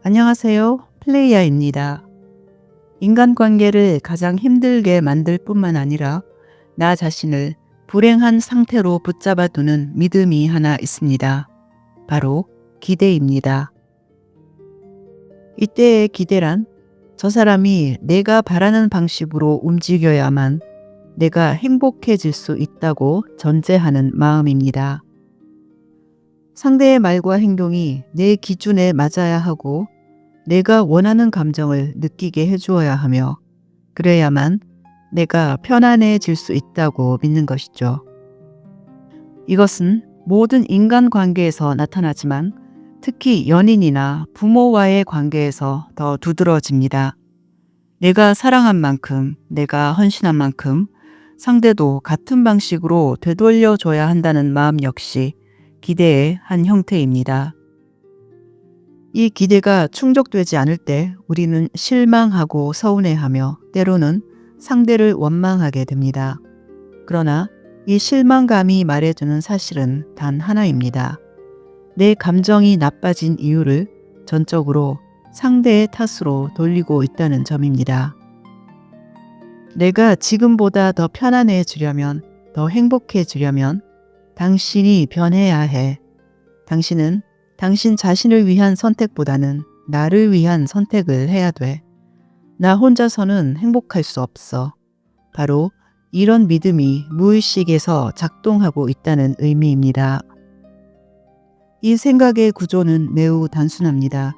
안녕하세요. 플레이야입니다. 인간관계를 가장 힘들게 만들 뿐만 아니라 나 자신을 불행한 상태로 붙잡아 두는 믿음이 하나 있습니다. 바로 기대입니다. 이때의 기대란 저 사람이 내가 바라는 방식으로 움직여야만 내가 행복해질 수 있다고 전제하는 마음입니다. 상대의 말과 행동이 내 기준에 맞아야 하고 내가 원하는 감정을 느끼게 해주어야 하며 그래야만 내가 편안해질 수 있다고 믿는 것이죠. 이것은 모든 인간관계에서 나타나지만 특히 연인이나 부모와의 관계에서 더 두드러집니다. 내가 사랑한 만큼, 내가 헌신한 만큼 상대도 같은 방식으로 되돌려줘야 한다는 마음 역시 기대의 한 형태입니다. 이 기대가 충족되지 않을 때 우리는 실망하고 서운해하며 때로는 상대를 원망하게 됩니다. 그러나 이 실망감이 말해주는 사실은 단 하나입니다. 내 감정이 나빠진 이유를 전적으로 상대의 탓으로 돌리고 있다는 점입니다. 내가 지금보다 더 편안해지려면, 더 행복해지려면 당신이 변해야 해. 당신은 당신 자신을 위한 선택보다는 나를 위한 선택을 해야 돼. 나 혼자서는 행복할 수 없어. 바로 이런 믿음이 무의식에서 작동하고 있다는 의미입니다. 이 생각의 구조는 매우 단순합니다.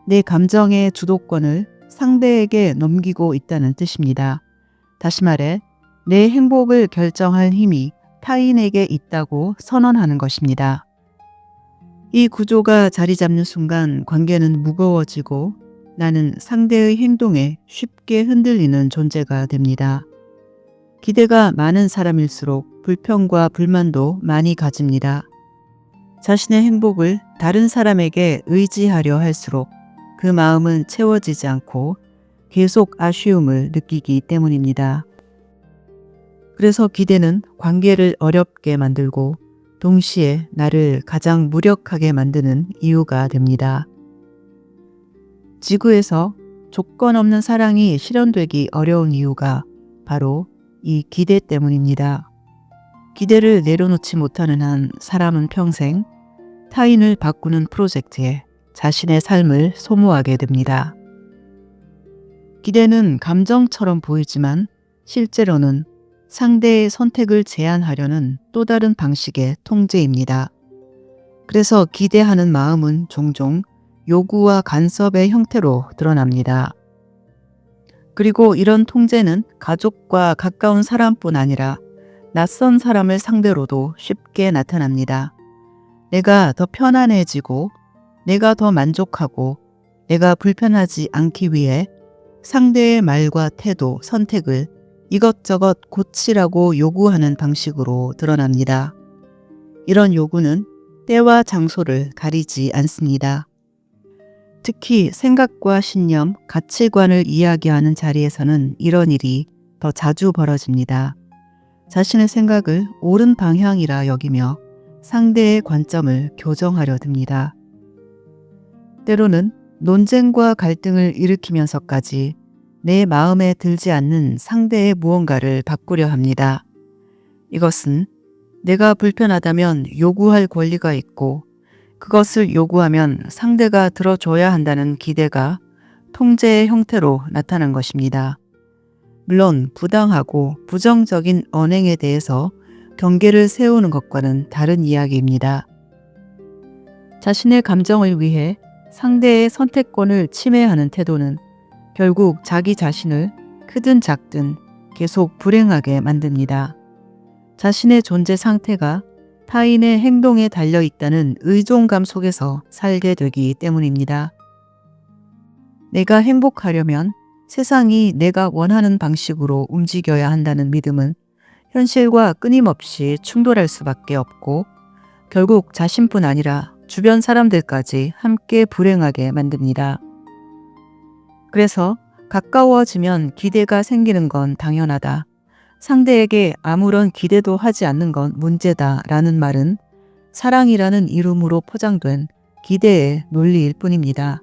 내 감정의 주도권을 상대에게 넘기고 있다는 뜻입니다. 다시 말해, 내 행복을 결정할 힘이 타인에게 있다고 선언하는 것입니다. 이 구조가 자리 잡는 순간 관계는 무거워지고 나는 상대의 행동에 쉽게 흔들리는 존재가 됩니다. 기대가 많은 사람일수록 불평과 불만도 많이 가집니다. 자신의 행복을 다른 사람에게 의지하려 할수록 그 마음은 채워지지 않고 계속 아쉬움을 느끼기 때문입니다. 그래서 기대는 관계를 어렵게 만들고 동시에 나를 가장 무력하게 만드는 이유가 됩니다. 지구에서 조건 없는 사랑이 실현되기 어려운 이유가 바로 이 기대 때문입니다. 기대를 내려놓지 못하는 한 사람은 평생 타인을 바꾸는 프로젝트에 자신의 삶을 소모하게 됩니다. 기대는 감정처럼 보이지만 실제로는 상대의 선택을 제한하려는 또 다른 방식의 통제입니다. 그래서 기대하는 마음은 종종 요구와 간섭의 형태로 드러납니다. 그리고 이런 통제는 가족과 가까운 사람뿐 아니라 낯선 사람을 상대로도 쉽게 나타납니다. 내가 더 편안해지고 내가 더 만족하고 내가 불편하지 않기 위해 상대의 말과 태도, 선택을 이것저것 고치라고 요구하는 방식으로 드러납니다. 이런 요구는 때와 장소를 가리지 않습니다. 특히 생각과 신념, 가치관을 이야기하는 자리에서는 이런 일이 더 자주 벌어집니다. 자신의 생각을 옳은 방향이라 여기며 상대의 관점을 교정하려 듭니다. 때로는 논쟁과 갈등을 일으키면서까지 내 마음에 들지 않는 상대의 무언가를 바꾸려 합니다. 이것은 내가 불편하다면 요구할 권리가 있고 그것을 요구하면 상대가 들어줘야 한다는 기대가 통제의 형태로 나타난 것입니다. 물론 부당하고 부정적인 언행에 대해서 경계를 세우는 것과는 다른 이야기입니다. 자신의 감정을 위해 상대의 선택권을 침해하는 태도는 결국 자기 자신을 크든 작든 계속 불행하게 만듭니다. 자신의 존재 상태가 타인의 행동에 달려 있다는 의존감 속에서 살게 되기 때문입니다. 내가 행복하려면 세상이 내가 원하는 방식으로 움직여야 한다는 믿음은 현실과 끊임없이 충돌할 수밖에 없고 결국 자신뿐 아니라 주변 사람들까지 함께 불행하게 만듭니다. 그래서 가까워지면 기대가 생기는 건 당연하다. 상대에게 아무런 기대도 하지 않는 건 문제다 라는 말은 사랑이라는 이름으로 포장된 기대의 논리일 뿐입니다.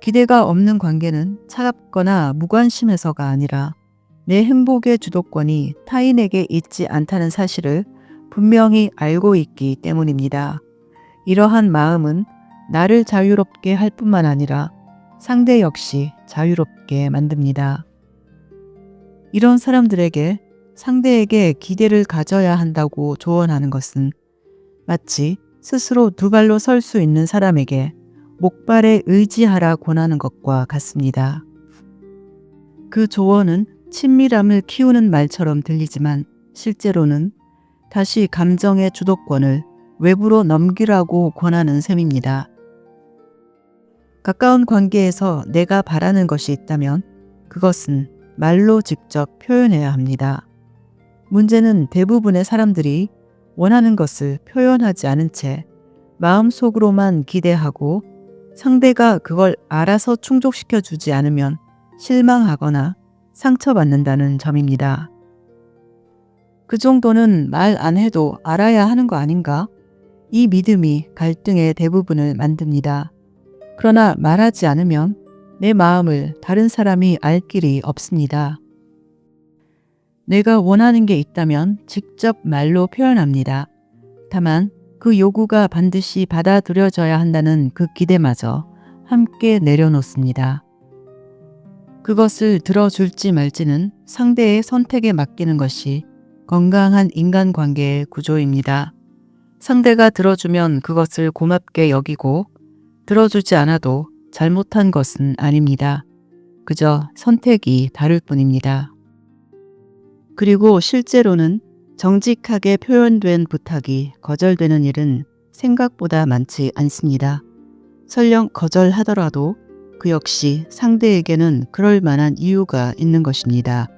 기대가 없는 관계는 차갑거나 무관심해서가 아니라 내 행복의 주도권이 타인에게 있지 않다는 사실을 분명히 알고 있기 때문입니다. 이러한 마음은 나를 자유롭게 할 뿐만 아니라 상대 역시 자유롭게 만듭니다. 이런 사람들에게 상대에게 기대를 가져야 한다고 조언하는 것은 마치 스스로 두 발로 설 수 있는 사람에게 목발에 의지하라 권하는 것과 같습니다. 그 조언은 친밀함을 키우는 말처럼 들리지만 실제로는 다시 감정의 주도권을 외부로 넘기라고 권하는 셈입니다. 가까운 관계에서 내가 바라는 것이 있다면 그것은 말로 직접 표현해야 합니다. 문제는 대부분의 사람들이 원하는 것을 표현하지 않은 채 마음속으로만 기대하고 상대가 그걸 알아서 충족시켜 주지 않으면 실망하거나 상처받는다는 점입니다. 그 정도는 말 안 해도 알아야 하는 거 아닌가? 이 믿음이 갈등의 대부분을 만듭니다. 그러나 말하지 않으면 내 마음을 다른 사람이 알 길이 없습니다. 내가 원하는 게 있다면 직접 말로 표현합니다. 다만 그 요구가 반드시 받아들여져야 한다는 그 기대마저 함께 내려놓습니다. 그것을 들어줄지 말지는 상대의 선택에 맡기는 것이 건강한 인간관계의 구조입니다. 상대가 들어주면 그것을 고맙게 여기고 들어주지 않아도 잘못한 것은 아닙니다. 그저 선택이 다를 뿐입니다. 그리고 실제로는 정직하게 표현된 부탁이 거절되는 일은 생각보다 많지 않습니다. 설령 거절하더라도 그 역시 상대에게는 그럴 만한 이유가 있는 것입니다.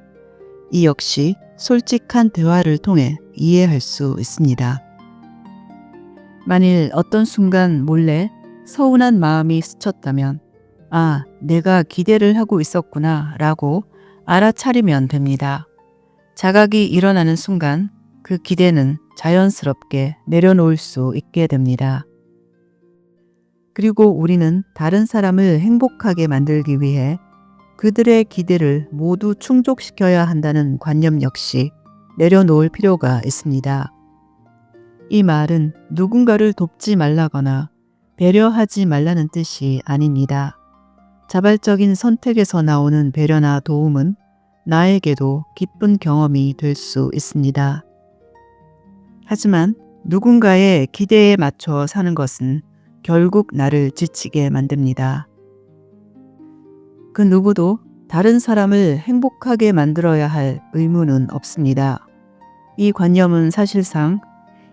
이 역시 솔직한 대화를 통해 이해할 수 있습니다. 만일 어떤 순간 몰래 서운한 마음이 스쳤다면 아, 내가 기대를 하고 있었구나 라고 알아차리면 됩니다. 자각이 일어나는 순간 그 기대는 자연스럽게 내려놓을 수 있게 됩니다. 그리고 우리는 다른 사람을 행복하게 만들기 위해 그들의 기대를 모두 충족시켜야 한다는 관념 역시 내려놓을 필요가 있습니다. 이 말은 누군가를 돕지 말라거나 배려하지 말라는 뜻이 아닙니다. 자발적인 선택에서 나오는 배려나 도움은 나에게도 기쁜 경험이 될 수 있습니다. 하지만 누군가의 기대에 맞춰 사는 것은 결국 나를 지치게 만듭니다. 그 누구도 다른 사람을 행복하게 만들어야 할 의무는 없습니다. 이 관념은 사실상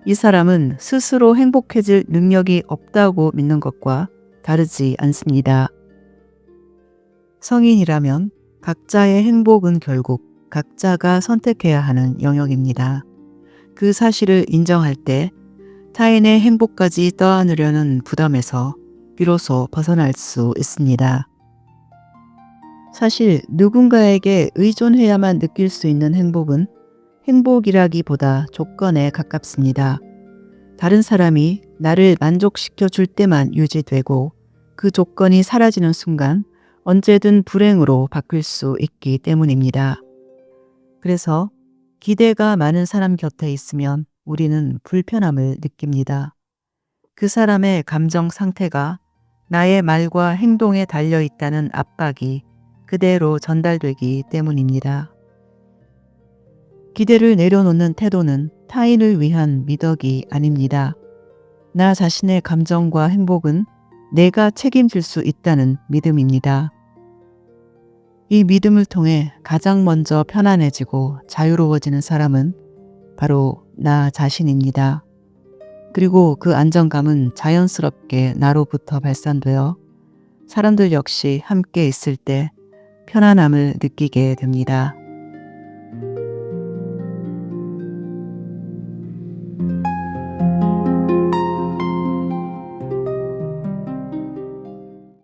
이 사람은 스스로 행복해질 능력이 없다고 믿는 것과 다르지 않습니다. 성인이라면 각자의 행복은 결국 각자가 선택해야 하는 영역입니다. 그 사실을 인정할 때 타인의 행복까지 떠안으려는 부담에서 비로소 벗어날 수 있습니다. 사실 누군가에게 의존해야만 느낄 수 있는 행복은 행복이라기보다 조건에 가깝습니다. 다른 사람이 나를 만족시켜 줄 때만 유지되고 그 조건이 사라지는 순간 언제든 불행으로 바뀔 수 있기 때문입니다. 그래서 기대가 많은 사람 곁에 있으면 우리는 불편함을 느낍니다. 그 사람의 감정 상태가 나의 말과 행동에 달려 있다는 압박이 그대로 전달되기 때문입니다. 기대를 내려놓는 태도는 타인을 위한 미덕이 아닙니다. 나 자신의 감정과 행복은 내가 책임질 수 있다는 믿음입니다. 이 믿음을 통해 가장 먼저 편안해지고 자유로워지는 사람은 바로 나 자신입니다. 그리고 그 안정감은 자연스럽게 나로부터 발산되어 사람들 역시 함께 있을 때 편안함을 느끼게 됩니다.